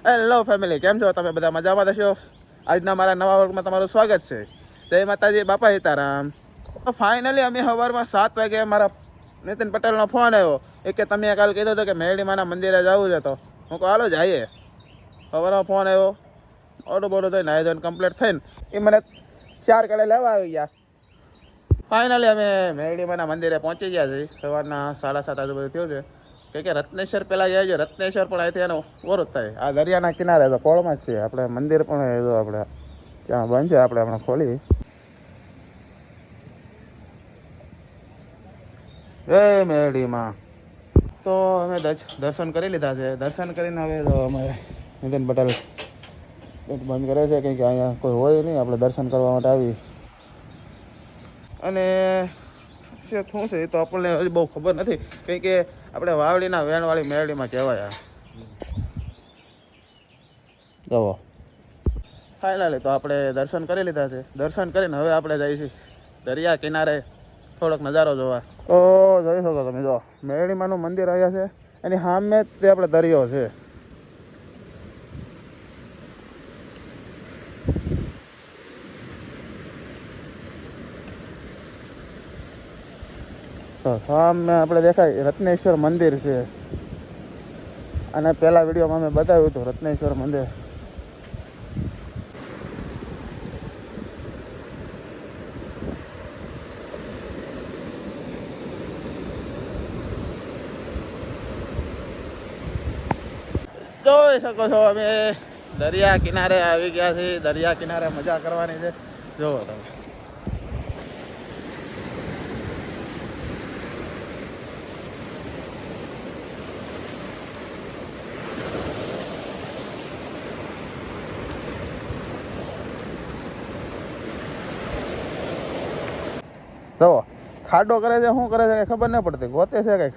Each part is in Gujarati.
હેલો ફેમિલી, કેમ છો તમે? બધા મજામાં થશો? આજના મારા નવા વર્ગમાં તમારું સ્વાગત છે. જય માતાજી, બાપા સીતારામ. ફાઇનલી અમે સવારમાં 7 વાગે મારા નીતિન પટેલનો ફોન આવ્યો. કે તમે કાલ કીધું હતું કે મેરડીમાના મંદિરે જવું છે. તો હું કહું હાલો જઈએ. સવારમાં ફોન આવ્યો, ઓટો બોટો થઈને નાહી ધોઈને કમ્પ્લીટ થઈને એ મને 4 કડે લેવા આવી ગયા. ફાઇનલી અમે મેરડીમાના મંદિરે પહોંચી ગયા છીએ. સવારના 7:30 આજુબાજુ થયું છે. કે રત્નેશ્વર પહેલાં જાય છે. રત્નેશ્વર પણ અહીંથી એનો ઓરો થાય. આ દરિયાના કિનારે તો કોળમાં જ છે. આપણે મંદિર પણ આપણે ત્યાં બંધ છે. આપણે ખોલી એ મેરડીમાં તો અમે દર્શન કરી લીધા છે. દર્શન કરીને હવે તો અમે નીતિન પટેલ બંધ કરે છે. કંઈક અહીંયા કોઈ હોય નહીં. આપણે દર્શન કરવા માટે આવી અને શું છે એ તો આપણને હજી બહુ ખબર નથી. કંઈ કે આપણે વાવડીના વેણવાળી મેરડીમાં કહેવાય. જુઓ ફાઇનલી તો આપણે દર્શન કરી લીધા છે. દર્શન કરીને હવે આપણે જઈએ છીએ દરિયા કિનારે થોડોક નજારો જોવા. તો જોઈ શકો તમે, જો મેરડીમાનું મંદિર આવ્યા છે એની સામે જ તે આપણે દરિયો છે. તો સામે આપણે દેખાય રત્નેશ્વર મંદિર છે. અને પહેલા વિડીયોમાં મેં બતાવ્યું હતું રત્નેશ્વર મંદિર. જોઈ શકો છો અમે દરિયા કિનારે આવી ગયા છીએ. દરિયા કિનારે મજા કરવાની છે. જુઓ તમે, જુઓ ખાડો કરે છે. શું કરે છે ખબર ન પડતી. ગોતે છે કંઈક.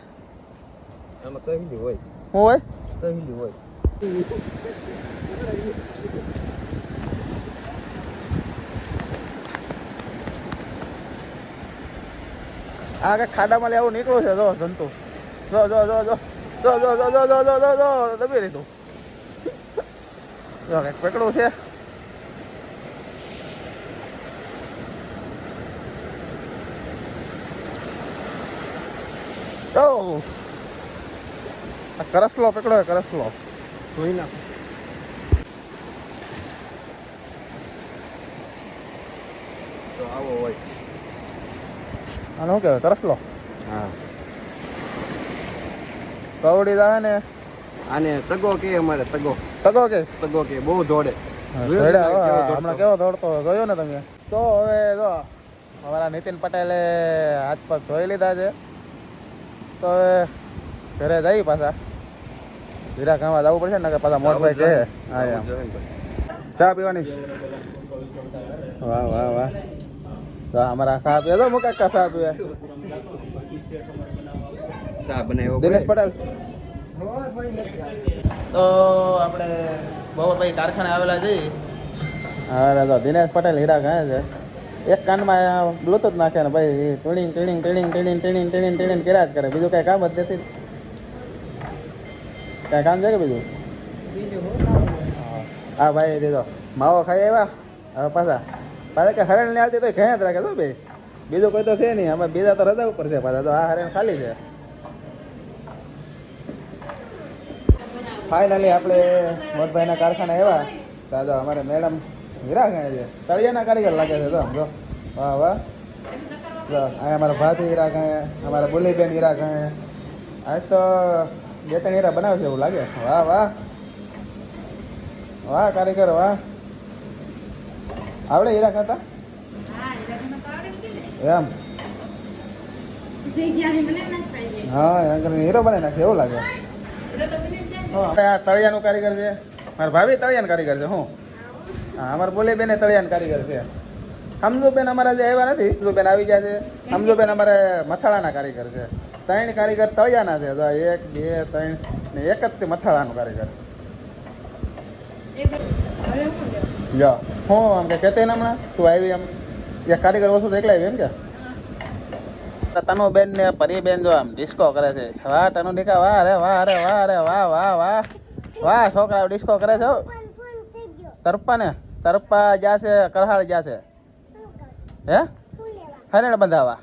આમાં કહેલી હોય. શું હોય? કહેલી હોય. આ કંઈક ખાડામાં લેવું નીકળ્યું છે. જો જંતુ, જો જો જો જો જો જો જો જો જો જો જો જો દબી દીધું. જો કંઈક પકડું છે. ઓ કરસલો પકડો, કરસલો ધોઈ નાખો. તો આવો હોય. આને શું કહેવાય? કરસલો. હા, કવડી જાય ને આને તગો કે અમારે તગો તગો કે તગો કે બહુ દોડે. હમણાં કેવો દોડતો જોયો ને તમે. તો હવે જો અમારા નીતિન પટેલે હાથ પગ ધોઈ લીધા છે. તો હવે ઘરે જઈ પાછા. હીરા ગામમાં જવું પડશે ને કે પાછા મોટભાઈ કહે. હા એમ ચા પીવાની. વાહ વાહ વાહ. તો અમારા ચા પીએ તો મુકાકા ચા પીવે. ચા બનાવ્યો દિનેશ પટેલ. તો આપણે બપોરભાઈ કારખાને આવેલા જઈ. હા તો દિનેશ પટેલ હીરા ગાય છે. એક કાનમાં બ્લુટૂથ નાખે ને ભાઈ tuning tuning tuning tuning tuning tuning tuning કર્યા જ કરે. બીજું કાંઈ કામ જ નથી. કાંઈ કામ છે કે બીજું? હા ભાઈ દીધો માવો ખાઈ આવ્યા. હવે પાછા પાછા કે હરણ ને આવતી તો ઘેં જ રાખે તો ભાઈ. બીજું કોઈ તો છે નહીં. અમે બીજા તો રજા ઉપર છે પાછા. તો આ હરણ ખાલી છે. ફાઇનલી આપણે મોટભાઈના કારખાને આવ્યા. દાદા અમારે મેડમ હીરા ખાય છે. તળિયાના કારીગર લાગે છે. તો જો વાહ વાહ. જો અહીંયા અમારા ભાભી હીરા ખાય, અમારા બોલીબેન હીરા ખાય. આજ તો 2-3 હીરા બનાવે છે એવું લાગે. વાહ વાહ વાહ કારીગર વાહ. આવડે હીરા ખાતા? એમ હા એમ કરીને હીરો બનાવી નાખે એવું લાગે. આ તળિયાનું કારીગર છે. મારા ભાભી તળિયાનું કારીગર છે. હું હા અમારા બોલીબેન તળિયાનું કારીગર છે. સમજુબેન અમારા જે આવ્યા નથી. સમજુબેન આવી ગયા છે. સમજુબેન અમારે મથાળાના કારીગર છે. 3 કારીગર તળિયાના છે. 1 2 3 ને એક જ મથાળાનું કારીગર. જો હું આમ કે કહેતે ને હમણાં તું આવી એમ એક કારીગર ઓછું તો એકલા આવી એમ કે તનુબેન ને પરીબેન જો આમ ડિસ્કો કરે છે. વાહ તનુ દીકા વાહ અરે વાહ અરે વાહ અરે વાહ વાહ વાહ. વાહ છોકરાઓ ડિસ્કો કરે છે હો. તરપ્પા જાશે કરહાળ જાશે હે હરેણ બંધાવા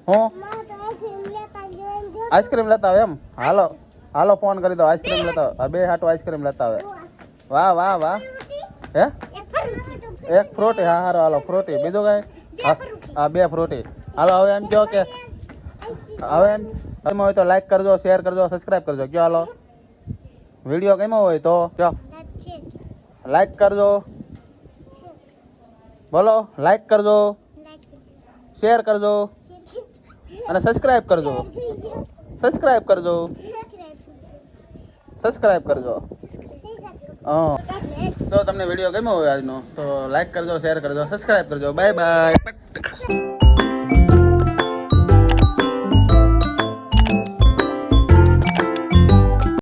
હું આઈસ્ક્રીમ લેતા આવે એમ હાલો હાલો ફોન કરી દો આઈસ્ક્રીમ લેતા આવે બે હાટો આઈસ્ક્રીમ લેતા આવે વાહ વાહ વાહ હે એક ફ્રૂટી હા હારો હાલો ફ્રૂટી બીજું કઈ હા બે ફ્રૂટી હાલો હવે એમ કહો કે હવે એમ હોય તો લાઈક કરજો શેર કરજો સબસ્ક્રાઇબ કરજો કયો હાલો વિડીયો ગમ્યો હોય તો કયો લાઈક કરજો બોલો લાઈક કરજો શેર કરજો અને સબસ્ક્રાઇબ કરજો સબસ્ક્રાઇબ કરજો સબસ્ક્રાઇબ કરજો હા તો તમને વિડીયો ગમ્યો હોય આજનો તો લાઈક કરજો શેર કરજો સબસ્ક્રાઇબ કરજો બાય બાય